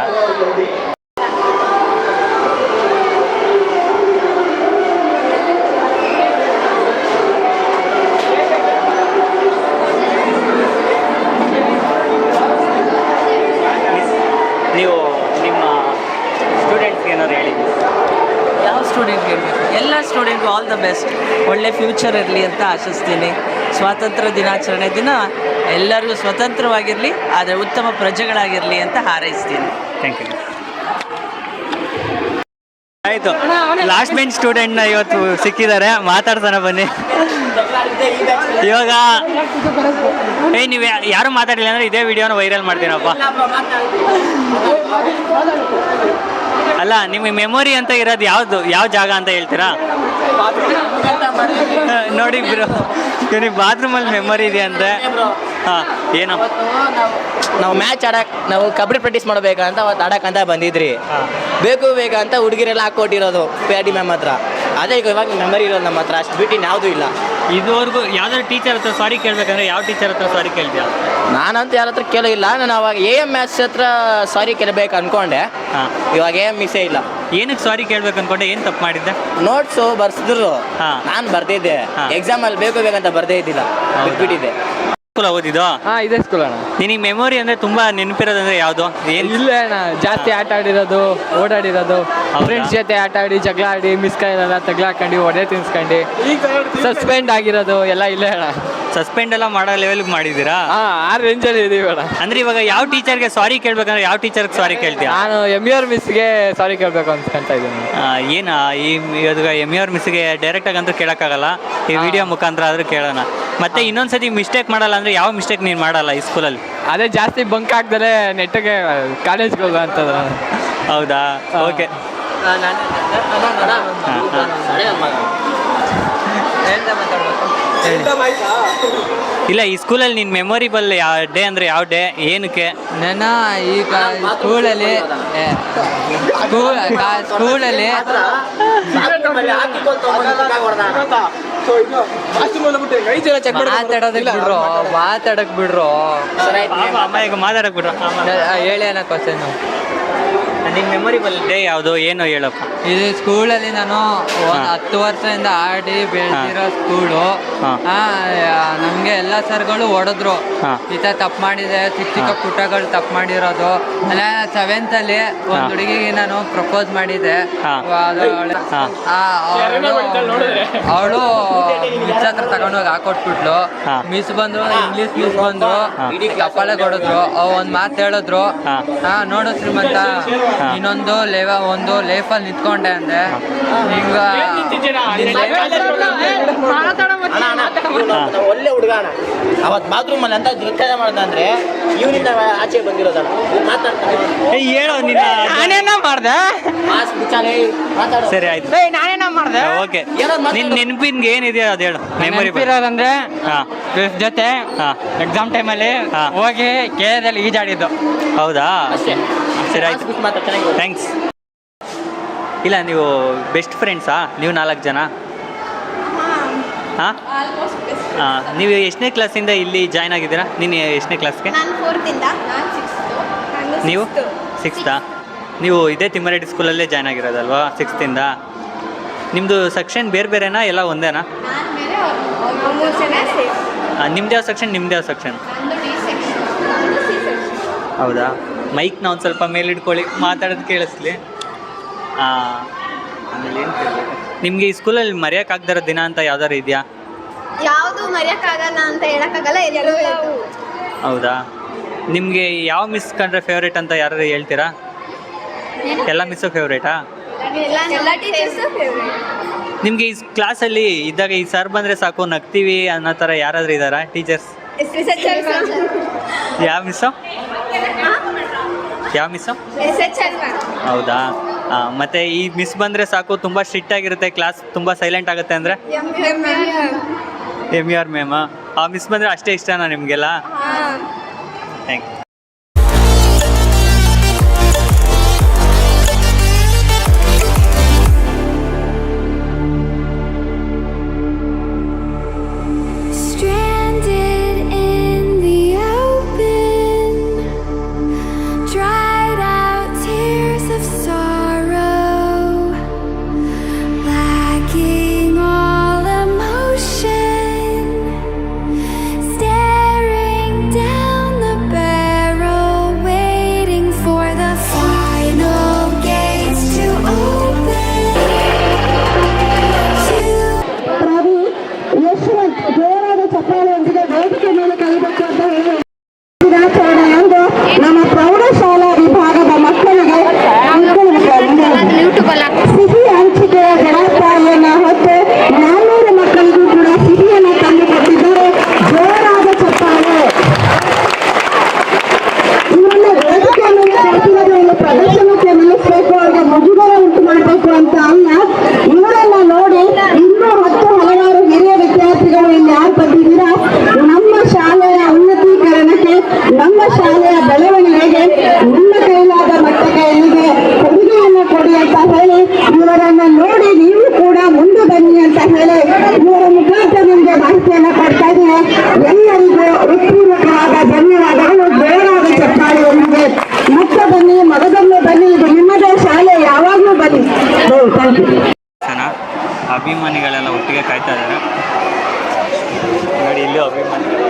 ನೀವು ನಿಮ್ಮ ಸ್ಟೂಡೆಂಟ್ಸ್ಗೆ ಏನಾದ್ರು ಹೇಳಿ? ಯಾವ ಸ್ಟೂಡೆಂಟ್ಗೆ ಇರಬೇಕು? ಎಲ್ಲ ಸ್ಟೂಡೆಂಟ್ಗೂ ಆಲ್ ದ ಬೆಸ್ಟ್, ಒಳ್ಳೆ ಫ್ಯೂಚರ್ ಇರಲಿ ಅಂತ ಆಶಿಸ್ತೀನಿ. ಸ್ವಾತಂತ್ರ್ಯ ದಿನಾಚರಣೆ ದಿನ ಎಲ್ಲರಿಗೂ ಸ್ವತಂತ್ರವಾಗಿರಲಿ, ಆದರೆ ಉತ್ತಮ ಪ್ರಜೆಗಳಾಗಿರಲಿ ಅಂತ ಹಾರೈಸ್ತೀನಿ. Thank you. ಆಯಿತು, ಲಾಸ್ಟ್ ಬೆಂಚ್ ಸ್ಟೂಡೆಂಟ್ನ ಇವತ್ತು ಸಿಕ್ಕಿದ್ದಾರೆ, ಮಾತಾಡ್ತಾನೆ ಬನ್ನಿ. ಇವಾಗ ನೀವು ಯಾರು ಮಾತಾಡಿಲ್ಲ ಅಂದರೆ ಇದೇ ವಿಡಿಯೋನ ವೈರಲ್ ಮಾಡ್ತೀನಪ್ಪ. ಅಲ್ಲ, ನಿಮಗೆ ಮೆಮೊರಿ ಅಂತ ಇರೋದು ಯಾವ ಜಾಗ ಅಂತ ಹೇಳ್ತೀರಾ? ನೋಡಿ ಬ್ರೋ, ಇವನಿಗೆ ಬಾತ್ರೂಮಲ್ಲಿ ಮೆಮೊರಿ ಇದೆ ಅಂತೆ. ಹಾಂ, ಏನೋ ನಾವು ಮ್ಯಾಚ್ ನಾವು ಕಬಡ್ಡಿ ಪ್ರಾಕ್ಟೀಸ್ ಮಾಡಬೇಕಂತ ಅವತ್ತು ಆಡಕ್ಕಂತ ಬಂದಿದ್ರಿ. ಬೇಕು ಅಂತ ಹುಡುಗಿರೆಲ್ಲ ಹಾಕ್ಕೊಟ್ಟಿರೋದು PRD ಮ್ಯಾಮ್ ಹತ್ರ. ಅದೇ ಇವಾಗ ಮೆಮೊರಿ ಇರೋದು ನಮ್ಮ ಹತ್ರ, ಅಷ್ಟು ಬಿಟ್ಟು ಯಾವುದೂ ಇಲ್ಲ. ಇದುವರೆಗೂ ಯಾವ್ದಾದ್ರು ಟೀಚರ್ ಹತ್ರ ಸಾರಿ ಕೇಳಬೇಕಂದ್ರೆ ಯಾವ ಟೀಚರ್ ಹತ್ರ ಸಾರಿ ಕೇಳ್ತೀಯಾ? ನಾನಂತೂ ಯಾರ ಹತ್ರ ಕೇಳಿಲ್ಲ. ನಾನು ಅವಾಗ AM ಮ್ಯಾಥ್ಸ್ ಹತ್ರ ಸಾರಿ ಕೇಳಬೇಕು ಅಂದ್ಕೊಂಡೆ. ಇವಾಗ AM ಮಿಸ್ಸೇ ಇಲ್ಲ. ಏನಕ್ಕೆ ಸಾರಿ ಕೇಳ್ಬೇಕು ಅಂದ್ಕೊಂಡೆ? ಏನು ತಪ್ಪು ಮಾಡಿದ್ದೆ? ನೋಟ್ಸು ಬರ್ಸಿದ್ರು, ನಾನು ಬರ್ದಿದ್ದೆ. ಎಕ್ಸಾಮಲ್ಲಿ ಬೇಕಂತ ಬರ್ದೇ ಇದ್ದಿಲ್ಲ, ಬಿಟ್ಬಿಟ್ಟಿದ್ದೆ. ಸ್ಕೂಲ್ ಓದಿದ್ದು? ಇದೇ ಸ್ಕೂಲ್ ಅಣ್ಣ. ನಿನಗೆ ಮೆಮೊರಿ ಅಂದರೆ ತುಂಬ ನೆನಪಿರೋದಂದ್ರೆ ಯಾವುದು? ಇಲ್ಲ ಅಣ್ಣ, ಜಾಸ್ತಿ ಆಟ ಆಡಿರೋದು, ಓಡಾಡಿರೋದು, ಫ್ರೆಂಡ್ಸ್ ಜೊತೆ ಆಟ ಆಡಿ, ಜಗಳ ಆಡಿ, ಮಿಸ್ ಕೈಲೆಲ್ಲ ತಗ್ಲಾಕೊಂಡು, ಒಡೆ ತಿನ್ಸ್ಕೊಂಡು, ಸಸ್ಪೆಂಡ್ ಆಗಿರೋದು ಎಲ್ಲ ಇಲ್ಲೇ ಅಣ್ಣ. ಸಸ್ಪೆಂಡ್ ಎಲ್ಲ ಮಾಡೋ ಲೆವೆಲ್ಗೆ ಮಾಡಿದ್ದೀರಾ? ಆ ರೇಂಜಲ್ಲಿ ಇದೀವಿ ಅಣ್ಣ. ಅಂದ್ರೆ ಇವಾಗ ಯಾವ ಟೀಚರ್ಗೆ ಸಾರಿ ಕೇಳ್ಬೇಕಂದ್ರೆ ಯಾವ ಟೀಚರ್ಗೆ ಸಾರಿ ಕೇಳ್ತೀಯ? ನಾನು MER ಮಿಸ್ಗೆ ಸಾರಿ ಕೇಳಬೇಕು ಅನ್ಸ್ಕೊಂತ ಇದ್ದೀನಿ. ಏನು ಇವಾಗ MER ಮಿಸ್ಗೆ ಡೈರೆಕ್ಟಾಗಿ ಅಂತೂ ಕೇಳೋಕ್ಕಾಗಲ್ಲ, ಈ ವಿಡಿಯೋ ಮುಖಾಂತರ ಆದರೂ ಕೇಳೋಣ. ಮತ್ತೆ ಇನ್ನೊಂದ್ಸತಿ ಮಿಸ್ಟೇಕ್ ಮಾಡಲ್ಲ ಅಂದರೆ ಯಾವ ಮಿಸ್ಟೇಕ್ ನೀನು ಮಾಡಲ್ಲ ಈ ಸ್ಕೂಲಲ್ಲಿ? ಅದೇ ಜಾಸ್ತಿ ಬಂಕ್ ಹಾಕ್ದಲೇ ನೆಟ್ಟಿಗೆ ಕಾಲೇಜ್ಗೆ ಹೋಗೋ ಅಂತದ. ಹೌದಾ? ಓಕೆ. ಹೇಳ್ತಾ ಮಾತಾಡ್ಬೇಕು ಹೇಳಿ. ಇಲ್ಲ, ಈ ಸ್ಕೂಲಲ್ಲಿ ನಿನ್ನ ಮೆಮೊರಿಬಲ್ ಯಾವ ಡೇ ಅಂದರೆ ಯಾವ ಡೇ, ಏನಕ್ಕೆ? ನನ್ನ ಈಗ ಸ್ಕೂಲಲ್ಲಿ ಸ್ಕೂಲಲ್ಲಿ ಮಾತಾಡಕ್ ಬಿಡ್ರು ಅಮ್ಮ ಈಗ ಮಾತಾಡಕ್ ಬಿಡ್ರ. ಹೇಳಿ ಅನ್ನೋ ಕ್ವಶನು. ನಿನ್ನ ಮೆಮೊರಿಬಲ್ ಡೇ ಯಾವುದು, ಏನು ಹೇಳಪ್ಪ? ಇದು ಸ್ಕೂಲಲ್ಲಿ ನಾನು 10 ವರ್ಷದಿಂದ ಆಡಿ ಬೆಳೆದಿರೋ ಸ್ಕೂಲು. ನಮಗೆ ಎಲ್ಲ ಸರ್ಗಳು ಹೊಡೆದ್ರು, ಈ ಥರ ತಪ್ಪು ಮಾಡಿದೆ, ಚಿಕ್ಕ ಪುಟ್ಟಗಳು ತಪ್ಪು ಮಾಡಿರೋದು. ಆಮೇಲೆ 7th ಒಂದು ಹುಡುಗಿಗೆ ನಾನು ಪ್ರಪೋಸ್ ಮಾಡಿದ್ದೆ. ಅವಳು ಮಿಸ್ ಹತ್ರ ತಗೊಂಡೋಗಿ ಹಾಕೊಟ್ಬಿಟ್ಲು. ಮಿಸ್ ಬಂದ್ರು, ಇಂಗ್ಲೀಷ್ ಮಿಸ್ ಬಂದ್ರು, ಕಪ್ಪಳೆ ಕೊಡಿದ್ರು. ಒಂದು ಮಾತು ಹೇಳಿದ್ರು, ನೋಡು ಶ್ರೀಮಂತ, ಇನ್ನೊಂದು ಒಂದು ಲೈಫಲ್ಲಿ ನಿಂತ್ಕೊಂಡೆ ಅಂದೆ. ಈಗ ಒಳ್ಳೆ ಹುಡುಗಾಣ ಅವತ್ತು ಬಾತ್ರೂಮ್ ಅಲ್ಲಿ ಅಂತ ಧಿಕ್ಕಾರ ಮಾಡ್ದಂದ್ರೆ ಇವನಿಂದ ಆಚೆ ಬಂದಿರೋದಲ್ಲ ಹೇಳೋ ನಾನೇನ ಮಾಡ್ದೆ. ಸರಿ ಆಯ್ತು, ನಾನೇನ ಮಾಡ್ದೆ. ಓಕೆ, ನಿನ್ನ ನೆನಪಿನ್ಗೆ ಏನಿದೆಯಾ ಅದು ಹೇಳು. ಮೆಮೊರಿ ಅಂದ್ರೆ ಜೊತೆ ಎಕ್ಸಾಮ್ ಟೈಮಲ್ಲಿ ಹೋಗಿ ಕೇರಳದಲ್ಲಿ ಈಜಾಡಿದ್ದು. ಹೌದಾ? ಸರಿ ಆಯ್ತು, ಥ್ಯಾಂಕ್ಸ್. ಇಲ್ಲ, ನೀವು ಬೆಸ್ಟ್ ಫ್ರೆಂಡ್ಸಾ ನೀವು 4 ಜನ? ಹಾಂ, ನೀವು ಎಷ್ಟನೇ ಕ್ಲಾಸಿಂದ ಇಲ್ಲಿ ಜಾಯ್ನ್ ಆಗಿದ್ದೀರಾ? ನೀನು ಎಷ್ಟನೇ ಕ್ಲಾಸ್ಗೆ? ನೀವು 6th? ನೀವು ಇದೇ ತಿಮ್ಮಾರೆಡ್ಡಿ ಸ್ಕೂಲಲ್ಲೇ ಜಾಯ್ನ್ ಆಗಿರೋದಲ್ವಾ 6th? ನಿಮ್ಮದು ಸೆಕ್ಷನ್ ಬೇರೆ ಬೇರೆನಾ ಎಲ್ಲ ಒಂದೇನಾ? ನಿಮ್ದು ಯಾವ ಸೆಕ್ಷನ್? ನಿಮ್ದು ಯಾವ ಸೆಕ್ಷನ್? ಹೌದಾ? ಮೈಕ್ನ ಒಂದು ಸ್ವಲ್ಪ ಮೇಲಿಡ್ಕೊಳ್ಳಿ, ಮಾತಾಡೋದು ಕೇಳಿಸ್ಲಿ. ಆಮೇಲೆ ಏನು ಕೇಳಬೇಕು, ನಿಮಗೆ ಈ ಸ್ಕೂಲಲ್ಲಿ ಮರೆಯೋಕ್ಕಾಗ್ದಿರೋ ದಿನ ಅಂತ ಯಾವ್ದಾರು ಇದೆಯಾ? ಯಾವುದು ಮರೆಯೋಕ್ಕಾಗಲ್ಲ ಅಂತ ಹೇಳೋಕ್ಕಾಗಲ್ಲ, ಎಲ್ಲರೂ. ಹೌದಾ? ನಿಮಗೆ ಯಾವ ಮಿಸ್ ಕಂಡ್ರೆ ಫೇವ್ರೇಟ್ ಅಂತ ಯಾರು ಹೇಳ್ತೀರಾ? ಎಲ್ಲ ಮಿಸ್ಸು ಫೇವ್ರೇಟಾ? ಎಲ್ಲ ಟೀಚರ್ಸು ಫೇವ್ರೇಟ್. ನಿಮಗೆ ಈ ಕ್ಲಾಸಲ್ಲಿ ಇದ್ದಾಗ ಈ ಸರ್ ಬಂದರೆ ಸಾಕು ನಗ್ತೀವಿ ಅನ್ನೋ ಥರ ಯಾರಾದರೂ ಇದ್ದಾರಾ ಟೀಚರ್ಸ್? ಯಾವ ಮಿಸ್ಸು? ಯಾವ ಮಿಸ್ಸು? ಹೌದಾ? ಮತ್ತು ಈ ಮಿಸ್ ಬಂದರೆ ಸಾಕು ತುಂಬ ಸ್ಟ್ರಿಕ್ಟ್ ಆಗಿರುತ್ತೆ, ಕ್ಲಾಸ್ ತುಂಬ ಸೈಲೆಂಟ್ ಆಗುತ್ತೆ ಅಂದರೆ? MR ma'am. ಆ ಮಿಸ್ ಬಂದರೆ ಅಷ್ಟೇ ಇಷ್ಟನಾ ನಿಮಗೆಲ್ಲ? Thank you. ನಮ್ಮ ಪ್ರೌಢಶಾಲಾ ವಿಭಾಗದ ಮಕ್ಕಳಿಗೆ ಸಿಹಿ ಹಂಚಿಕೆಯ ಜವಾಬ್ದಾರಿಯನ್ನು ಹೊತ್ತು 400 ಮಕ್ಕಳಿಗೂ ಕೂಡ ಸಿಹಿಯನ್ನು ತಂದುಕೊಟ್ಟಿದ್ದಾರೆ. ಜೋರಾದ ಚಪ್ಪಾಳೆ. ಇವನ್ನ ವೇದಿಕೆ ಮೇಲೆ ಕಳಿಸಿರೋದು ಒಂದು ಪ್ರದರ್ಶನಕ್ಕೆ ನಿಲ್ಲಿಸಬೇಕು, ಅವರಿಗೆ ಮುಜುಗರ ಉಂಟು ಮಾಡಬೇಕು ಅಂತ ಅಲ್ಲ. ಇವರನ್ನ ನೋಡಿ ಇನ್ನೂ ಹಲವಾರು ಹಿರಿಯ ವಿದ್ಯಾರ್ಥಿಗಳು ಇಲ್ಲಿ ಯಾರು ಬಂದಿದ್ದೀರಾ, ನಮ್ಮ ಶಾಲೆಯ ಉನ್ನತೀಕರಣಕ್ಕೆ, ನಮ್ಮ ಶಾಲೆಯ ಬೆಳವಣಿಗೆಗೆ ನಿಮ್ಮ ಕೈಲಾದ ಮಟ್ಟಕ್ಕೆ ಇಲ್ಲಿಗೆ ಕೊಡುಗೆಯನ್ನು ಕೊಡಿ ಅಂತ ಹೇಳಿ ಇವರನ್ನು ನೋಡಿ ನೀವು ಕೂಡ ಮುಂದೆ ಬನ್ನಿ ಅಂತ ಹೇಳಿ ಇವರ ಮುಖಾಂತರ ನಿಮಗೆ ಮಾಹಿತಿಯನ್ನು ಕೊಡ್ತಾ ಇದ್ದೀವಿ. ಎಲ್ಲರಿಗೂ ಹೃತ್ಪೂರ್ವಕವಾದ ಧನ್ಯವಾದಗಳು. ಜೋರಾದ ಚಪ್ಪಾಳೆಯೊಂದಿಗೆ ಮತ್ತೆ ಬನ್ನಿ, ಮಗದೊಮ್ಮೆ ಬನ್ನಿ, ಇದು ನಿಮ್ಮದೇ ಶಾಲೆ, ಯಾವಾಗಲೂ ಬನ್ನಿ. Thank you. ಅಭಿಮಾನಿಗಳೆಲ್ಲ ಒಟ್ಟಿಗೆ ಕಾಯ್ತಾ ಇದ್ದಾರೆ ನೋಡಿ. ಇಲ್ಲೂ ಅಭಿಮಾನಿಗಳು.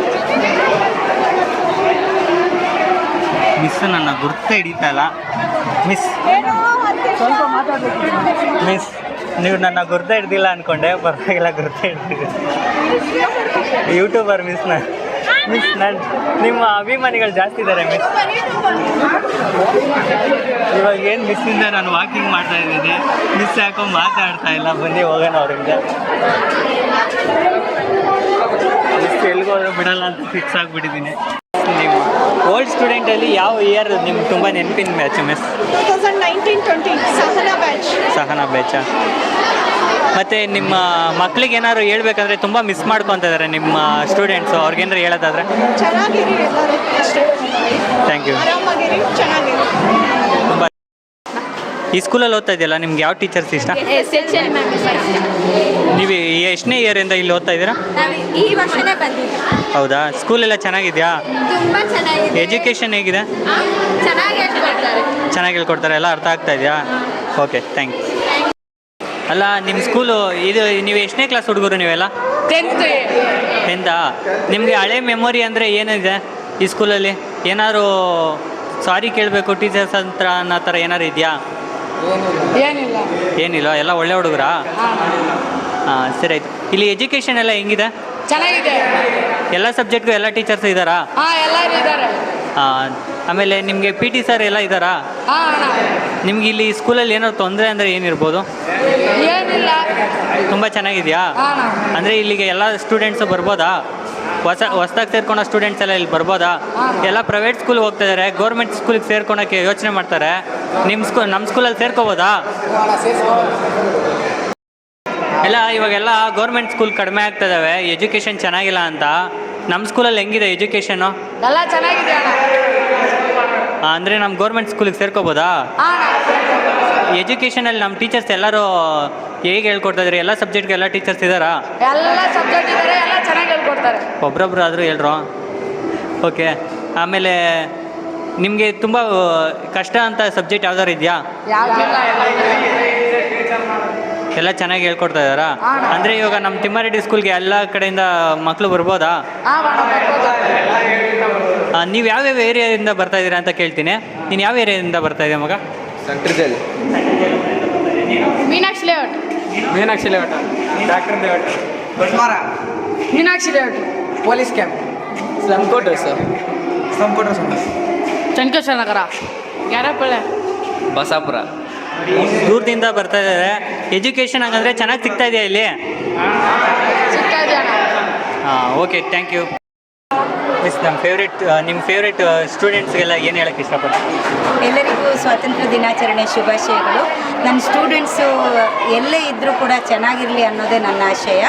ಮಿಸ್ ನನ್ನ ಗುರ್ತೆ ಹಿಡಿತಾ ಇಲ್ಲ. ಮಿಸ್ ನೀವು ನನ್ನ ಗುರ್ತೆ ಹಿಡ್ದಿಲ್ಲ ಅಂದ್ಕೊಂಡೆ, ಪರವಾಗಿಲ್ಲ, ಗುರ್ತೆ ಹಿಡ್ದಿದೆ. ಯೂಟ್ಯೂಬರ್ ಮಿಸ್ ನಾನು ನಿಮ್ಮ ಅಭಿಮಾನಿಗಳು ಜಾಸ್ತಿ ಇದ್ದಾರೆ ಮಿಸ್. ಇವಾಗ ಏನು ಮಿಸ್ಸಿಂದ ನಾನು ವಾಕಿಂಗ್ ಮಾಡ್ತಾ ಇದ್ದೀನಿ, ಮಿಸ್ ಯಾಕೋ ಮಾತಾಡ್ತಾ ಇಲ್ಲ. ಬನ್ನಿ ಹೋಗೋಣ ಅವರಿಂದ. ಮಿಸ್ ಎಲ್ಗೋದ್ರು ಬಿಡಲ್ಲ ಅಂತ ಫಿಕ್ಸ್ ಆಗಿಬಿಟ್ಟಿದ್ದೀನಿ. ನೀವು ಓಲ್ಡ್ ಸ್ಟೂಡೆಂಟಲ್ಲಿ ಯಾವ ಇಯರ್ ನಿಮ್ಗೆ ತುಂಬ ನೆನಪಿನ batch miss? 2019-20 Sahana batch. Sahana ಬ್ಯಾಚಾ? ಮತ್ತು ನಿಮ್ಮ ಮಕ್ಳಿಗೆ ಏನಾದ್ರು ಹೇಳ್ಬೇಕಂದ್ರೆ ತುಂಬ ಮಿಸ್ ಮಾಡ್ಕೊತಾ ಇದ್ದಾರೆ ನಿಮ್ಮ ಸ್ಟೂಡೆಂಟ್ಸು, ಅವ್ರಿಗೇನಾರು ಹೇಳೋದಾದ್ರೆ? ಚೆನ್ನಾಗಿರಿ ಎಲ್ಲರೂ ಅಷ್ಟೇ. Thank you. ಆರಾಮಾಗಿರಿ, ಚೆನ್ನಾಗಿರಿ. ತುಂಬ ಈ ಸ್ಕೂಲಲ್ಲಿ ಓದ್ತಾ ಇದೆಯಲ್ಲ, ನಿಮ್ಗೆ ಯಾವ ಟೀಚರ್ಸ್ ಇಷ್ಟ? SHL ಮ್ಯಾಮ್ ನೀವು ಎಷ್ಟನೇ ಇಯರಿಂದ ಇಲ್ಲಿ ಓದ್ತಾ ಇದ್ದೀರಾ? ನಾವು ಈ ವರ್ಷನೇ ಬಂದಿದ್ದೀವಿ. ಹೌದಾ? ಸ್ಕೂಲೆಲ್ಲ ಚೆನ್ನಾಗಿದೆಯಾ? ತುಂಬ ಚೆನ್ನಾಗಿದೆ. ಎಜುಕೇಷನ್ ಹೇಗಿದೆ? ಚೆನ್ನಾಗಿ ಹೇಳ್ಕೊಡ್ತಾರೆ. ಚೆನ್ನಾಗಿ ಹೇಳ್ಕೊಡ್ತಾರೆ, ಎಲ್ಲ ಅರ್ಥ ಆಗ್ತಾ ಇದೆಯಾ? Okay, thank you. ಅಲ್ಲ, ನಿಮ್ಮ ಸ್ಕೂಲು ಇದು ನೀವು ಎಷ್ಟನೇ ಕ್ಲಾಸ್ ಹುಡುಗರು ನೀವೆಲ್ಲ? 10th. ನಿಮಗೆ ಹಳೆ ಮೆಮೊರಿ ಅಂದರೆ ಏನಿದೆ ಈ ಸ್ಕೂಲಲ್ಲಿ? ಏನಾದ್ರು ಸಾರಿ ಕೇಳಬೇಕು ಟೀಚರ್ಸ್ ಅಂತ ಅನ್ನೋ ಥರ ಏನಾರು ಇದೆಯಾ? ಏನಿಲ್ಲ, ಎಲ್ಲ ಒಳ್ಳೆ ಹುಡುಗರಾ? ಹಾಂ, ಸರಿ ಆಯಿತು. ಇಲ್ಲಿ ಎಜುಕೇಷನ್ ಎಲ್ಲ ಹೆಂಗಿದೆ? ಚೆನ್ನಾಗಿದೆ. ಎಲ್ಲ ಸಬ್ಜೆಕ್ಟ್ಗೂ ಎಲ್ಲ ಟೀಚರ್ಸ್ ಇದ್ದಾರಾ? ಎಲ್ಲರೂ ಇದ್ದಾರೆ. ಆಮೇಲೆ ನಿಮಗೆ PT ಸರ್ ಎಲ್ಲ ಇದ್ದಾರಾ? ನಿಮ್ಗೆ ಇಲ್ಲಿ ಸ್ಕೂಲಲ್ಲಿ ಏನಾದ್ರು ತೊಂದರೆ ಅಂದರೆ ಏನಿರ್ಬೋದು? ಏನಿಲ್ಲ, ತುಂಬ ಚೆನ್ನಾಗಿದೆಯಾ? ಅಂದರೆ ಇಲ್ಲಿಗೆ ಎಲ್ಲ ಸ್ಟೂಡೆಂಟ್ಸು ಬರ್ಬೋದಾ? ಹೊಸ್ದಾಗಿ ಸೇರ್ಕೊಳೋ ಸ್ಟೂಡೆಂಟ್ಸ್ ಎಲ್ಲ ಇಲ್ಲಿ ಬರ್ಬೋದಾ? ಎಲ್ಲ ಪ್ರೈವೇಟ್ ಸ್ಕೂಲ್ ಹೋಗ್ತಾ ಇದ್ದಾರೆ, ಗೌರ್ಮೆಂಟ್ ಸ್ಕೂಲಿಗೆ ಸೇರ್ಕೊಳಕ್ಕೆ ಯೋಚನೆ ಮಾಡ್ತಾರೆ. ನಮ್ಮ ಸ್ಕೂಲಲ್ಲಿ ಸೇರ್ಕೋಬೋದಾ? ಎಲ್ಲ ಇವಾಗೆಲ್ಲ ಗೌರ್ಮೆಂಟ್ ಸ್ಕೂಲ್ ಕಡಿಮೆ ಆಗ್ತಾ ಇದ್ದಾವೆ, ಎಜುಕೇಷನ್ ಚೆನ್ನಾಗಿಲ್ಲ ಅಂತ. ನಮ್ಮ ಸ್ಕೂಲಲ್ಲಿ ಹೆಂಗಿದೆ ಎಜುಕೇಷನು? ಎಲ್ಲ ಚೆನ್ನಾಗಿದೆ. ಅಂದರೆ ನಮ್ಮ ಗೌರ್ಮೆಂಟ್ ಸ್ಕೂಲಿಗೆ ಸೇರ್ಕೋಬೋದಾ? ಎಜುಕೇಷನಲ್ಲಿ ನಮ್ಮ ಟೀಚರ್ಸ್ ಎಲ್ಲರೂ ಹೇಗೆ ಹೇಳ್ಕೊಡ್ತಾ ಇದ್ದಾರೆ? ಎಲ್ಲ ಸಬ್ಜೆಕ್ಟ್ಗೆ ಎಲ್ಲ ಟೀಚರ್ಸ್ ಇದ್ದಾರಾ? ಎಲ್ಲ ಸಬ್ಜೆಕ್ಟ್ ಇದ್ದಾರೆ, ಎಲ್ಲ ಚೆನ್ನಾಗಿ ಹೇಳ್ಕೊಡ್ತಾರೆ. ಒಬ್ರೊಬ್ರು ಆದರೂ ಹೇಳ್ರು. ಓಕೆ. ಆಮೇಲೆ ನಿಮಗೆ ತುಂಬ ಕಷ್ಟ ಅಂತ ಸಬ್ಜೆಕ್ಟ್ ಯಾವ್ದಾರು ಇದೆಯಾ? ಎಲ್ಲ ಚೆನ್ನಾಗಿ ಹೇಳ್ಕೊಡ್ತಾ ಇದ್ದಾರಾ? ಅಂದರೆ ಇವಾಗ ನಮ್ಮ ತಿಮ್ಮಾರೆಡ್ಡಿ ಸ್ಕೂಲ್ಗೆ ಎಲ್ಲ ಕಡೆಯಿಂದ ಮಕ್ಕಳು ಬರ್ಬೋದಾ? ನೀವು ಯಾವ್ಯಾವ ಏರಿಯಾದಿಂದ ಬರ್ತಾ ಇದ್ದೀರಾ ಅಂತ ಕೇಳ್ತೀನಿ. ನೀನು ಯಾವ ಏರಿಯಾದಿಂದ ಬರ್ತಾ ಇದೆಯಾ ಮಗ? ಸೆಂಟ್ರದಲ್ಲಿ. Meenakshi layout. Meenakshi layout. Doctor layout. Meenakshi layout. Police camp. Slum quarters. Channakeshava Nagar. ಯಾರಪ್ಪಳೆ. ಬಸಾಪುರ. ದೂರದಿಂದ ಬರ್ತಾ ಇದ್ದಾರೆ. ಎಜುಕೇಷನ್ ಹಂಗಂದರೆ ಚೆನ್ನಾಗಿ ಸಿಗ್ತಾ ಇದೆಯಾ ಇಲ್ಲಿ? ಹಾಂ, ಓಕೆ, ಥ್ಯಾಂಕ್ ಯು. ಮಿಸ್, ನಿಮ್ಮ ಫೇವ್ರೆಟ್ ಸ್ಟೂಡೆಂಟ್ಸ್ಗೆಲ್ಲ ಏನು ಹೇಳೋಕ್ಕೆ ಇಷ್ಟಪಡ್ತೀನಿ? ಎಲ್ಲರಿಗೂ ಸ್ವಾತಂತ್ರ್ಯ ದಿನಾಚರಣೆ ಶುಭಾಶಯಗಳು. ನನ್ನ ಸ್ಟೂಡೆಂಟ್ಸು ಎಲ್ಲೇ ಇದ್ದರೂ ಕೂಡ ಚೆನ್ನಾಗಿರಲಿ ಅನ್ನೋದೇ ನನ್ನ ಆಶಯ.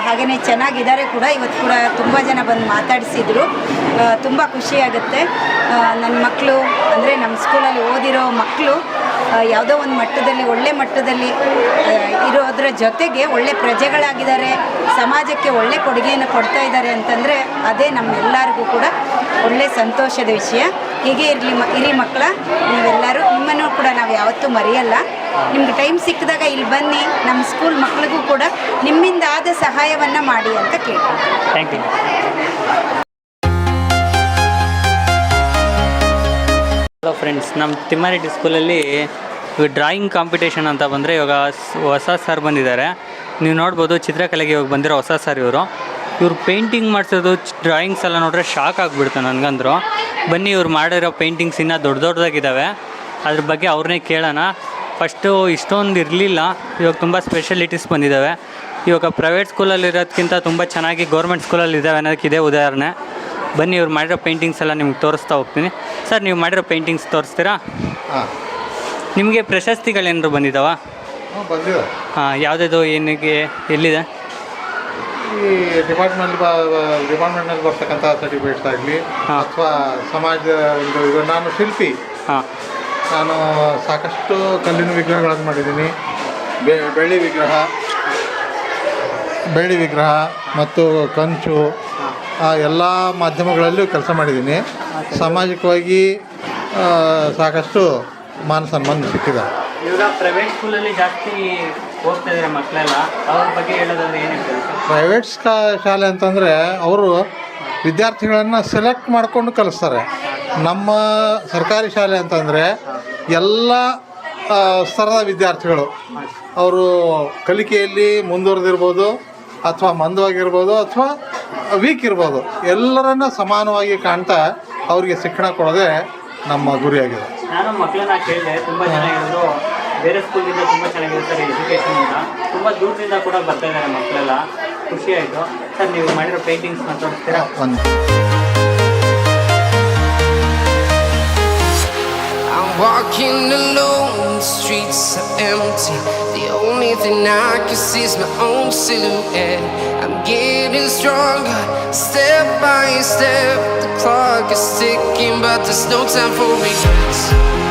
ಹಾಗೆಯೇ ಚೆನ್ನಾಗಿದ್ದಾರೆ ಕೂಡ. ಇವತ್ತು ಕೂಡ ತುಂಬ ಜನ ಬಂದು ಮಾತಾಡಿಸಿದ್ರು. ತುಂಬ ಖುಷಿಯಾಗುತ್ತೆ. ನನ್ನ ಮಕ್ಕಳು ಅಂದರೆ ನಮ್ಮ ಸ್ಕೂಲಲ್ಲಿ ಓದಿರೋ ಮಕ್ಕಳು ಯಾವುದೋ ಒಂದು ಮಟ್ಟದಲ್ಲಿ ಒಳ್ಳೆ ಮಟ್ಟದಲ್ಲಿ ಇರೋದ್ರ ಜೊತೆಗೆ ಒಳ್ಳೆ ಪ್ರಜೆಗಳಾಗಿದ್ದಾರೆ, ಸಮಾಜಕ್ಕೆ ಒಳ್ಳೆ ಕೊಡುಗೆಯನ್ನು ಕೊಡ್ತಾ ಇದ್ದಾರೆ ಅಂತಂದರೆ ಅದೇ ನಮ್ಮೆಲ್ಲರಿಗೂ ಕೂಡ ಒಳ್ಳೆ ಸಂತೋಷದ ವಿಷಯ. ಹೀಗೆ ಇರಿ ಮಕ್ಕಳ, ನೀವೆಲ್ಲರೂ ನಿಮ್ಮನ್ನು ಕೂಡ ನಾವು ಯಾವತ್ತೂ ಮರೆಯಲ್ಲ. ನಿಮ್ಗೆ ಟೈಮ್ ಸಿಕ್ಕಿದಾಗ ಇಲ್ಲಿ ಬನ್ನಿ, ನಮ್ಮ ಸ್ಕೂಲ್ ಮಕ್ಕಳಿಗೂ ಕೂಡ ನಿಮ್ಮಿಂದ ಆದ ಸಹಾಯವನ್ನು ಮಾಡಿ ಅಂತ ಕೇಳ್ತೀನಿ. Thank you. ಹಲೋ ಫ್ರೆಂಡ್ಸ್, ನಮ್ಮ ತಿಮ್ಮಾರೆಡ್ಡಿ ಸ್ಕೂಲಲ್ಲಿ ಡ್ರಾಯಿಂಗ್ ಕಾಂಪಿಟೇಷನ್ ಅಂತ ಬಂದರೆ ಇವಾಗ ಹೊಸ ಸರ್ ಬಂದಿದ್ದಾರೆ. ನೀವು ನೋಡ್ಬೋದು, ಚಿತ್ರಕಲೆಗೆ ಇವಾಗ ಬಂದಿರೋ ಹೊಸ ಸರ್ ಇವರು ಪೇಂಟಿಂಗ್ ಮಾಡಿಸೋದು, ಡ್ರಾಯಿಂಗ್ಸ್ ಎಲ್ಲ ನೋಡ್ರೆ ಶಾಕ್ ಆಗಿಬಿಡ್ತು ನನಗಂದ್ರು. ಬನ್ನಿ, ಇವ್ರು ಮಾಡಿರೋ ಪೇಂಟಿಂಗ್ಸ್ ಇನ್ನೂ ದೊಡ್ಡದಾಗಿದ್ದಾವೆ, ಅದ್ರ ಬಗ್ಗೆ ಅವ್ರನ್ನೇ ಕೇಳೋಣ. ಫಸ್ಟು ಇಷ್ಟೊಂದು ಇರಲಿಲ್ಲ, ಇವಾಗ ತುಂಬ ಸ್ಪೆಷಲಿಟೀಸ್ ಬಂದಿದ್ದಾವೆ. ಇವಾಗ ಪ್ರೈವೇಟ್ ಸ್ಕೂಲಲ್ಲಿರೋದಕ್ಕಿಂತ ತುಂಬ ಚೆನ್ನಾಗಿ ಗೌರ್ಮೆಂಟ್ ಸ್ಕೂಲಲ್ಲಿ ಇದ್ದಾವೆ ಅನ್ನೋದಕ್ಕೆ ಇದೇ ಉದಾಹರಣೆ. ಬನ್ನಿ, ಇವ್ರು ಮಾಡಿರೋ ಪೇಂಟಿಂಗ್ಸ್ ಎಲ್ಲ ನಿಮ್ಗೆ ತೋರಿಸ್ತಾ ಹೋಗ್ತೀನಿ. ಸರ್, ನೀವು ಮಾಡಿರೋ ಪೇಂಟಿಂಗ್ಸ್ ತೋರಿಸ್ತೀರಾ? ಹಾಂ. ನಿಮಗೆ ಪ್ರಶಸ್ತಿಗಳೇನಾದ್ರು ಬಂದಿದ್ದಾವ? ಬಂದಿದೆ. ಹಾಂ, ಯಾವುದಾದ್ರು ಏನಿಗೆ ಎಲ್ಲಿದೆ? ಈ ಡಿಪಾರ್ಟ್ಮೆಂಟ್ನಲ್ಲಿ ಬರ್ತಕ್ಕಂಥ ಸರ್ಟಿಫಿಕೇಟ್ಸ್ ಆಗಲಿ ಅಥವಾ ಸಮಾಜ ಇದು ನಾನು ಶಿಲ್ಪಿ. ಹಾಂ. ನಾನು ಸಾಕಷ್ಟು ಕಲ್ಲಿನ ವಿಗ್ರಹಗಳನ್ನು ಮಾಡಿದ್ದೀನಿ. ಬೆಳ್ಳಿ ವಿಗ್ರಹ ಮತ್ತು ಕಂಚು ಎಲ್ಲ ಮಾಧ್ಯಮಗಳಲ್ಲೂ ಕೆಲಸ ಮಾಡಿದ್ದೀನಿ. ಸಾಮಾಜಿಕವಾಗಿ ಸಾಕಷ್ಟು ಮಾನ ಸನ್ಮಾನ ಸಿಕ್ಕಿದೆ. ಇವಾಗ ಪ್ರೈವೇಟ್ ಸ್ಕೂಲಲ್ಲಿ ಜಾಸ್ತಿ ಹೋಗ್ತಾ ಇದ್ದಾರೆ ಮಕ್ಕಳೆಲ್ಲ, ಅವ್ರ ಬಗ್ಗೆ ಹೇಳೋದಾದ್ರೆ ಏನು ಹೇಳ್ತಾರೆ? ಪ್ರೈವೇಟ್ ಶಾಲೆ ಅಂತಂದರೆ ಅವರು ವಿದ್ಯಾರ್ಥಿಗಳನ್ನು ಸೆಲೆಕ್ಟ್ ಮಾಡಿಕೊಂಡು ಕಲಿಸ್ತಾರೆ. ನಮ್ಮ ಸರ್ಕಾರಿ ಶಾಲೆ ಅಂತಂದರೆ ಎಲ್ಲ ಸ್ತರದ ವಿದ್ಯಾರ್ಥಿಗಳು, ಅವರು ಕಲಿಕೆಯಲ್ಲಿ ಮುಂದುವರೆದಿರ್ಬೋದು ಅಥವಾ ಮಂದವಾಗಿರ್ಬೋದು ಅಥವಾ ವೀಕ್ ಇರ್ಬೋದು, ಎಲ್ಲರನ್ನ ಸಮಾನವಾಗಿ ಕಾಣ್ತಾ ಅವರಿಗೆ ಶಿಕ್ಷಣ ಕೊಡೋದೇ ನಮ್ಮ ಗುರಿಯಾಗಿದೆ. ನಾನು ಮಕ್ಕಳನ್ನ ಕೇಳಿದೆ, ತುಂಬ ಜನ ಹೇಳಿದ್ರು ಬೇರೆ ಸ್ಕೂಲಿಂದ ತುಂಬ ಚೆನ್ನಾಗಿರ್ತಾರೆ ಎಜುಕೇಷನ್ ಅಂತ. ತುಂಬ ದೂರದಿಂದ ಕೂಡ ಬರ್ತಾ ಇದ್ದಾರೆ ಮಕ್ಕಳೆಲ್ಲ, ಖುಷಿ ಆಯಿತು. ಸರ್, ನೀವು ಮಾಡಿರೋ ಪೇಂಟಿಂಗ್ಸ್ನ ತೋರಿಸ್ತೀರಾ? I'm walking alone, the streets are empty. The only thing I can see is my own silhouette. I'm getting stronger, step by step. The clock is ticking, but there's no time for regrets.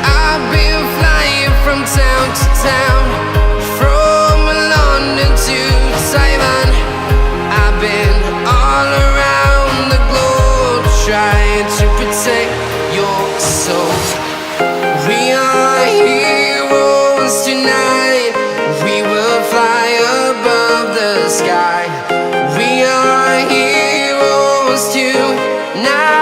I've been flying from town to town, from London to Taiwan. I've been all around the globe trying to protect your soul. We are heroes tonight. We will fly above the sky. We are heroes tonight.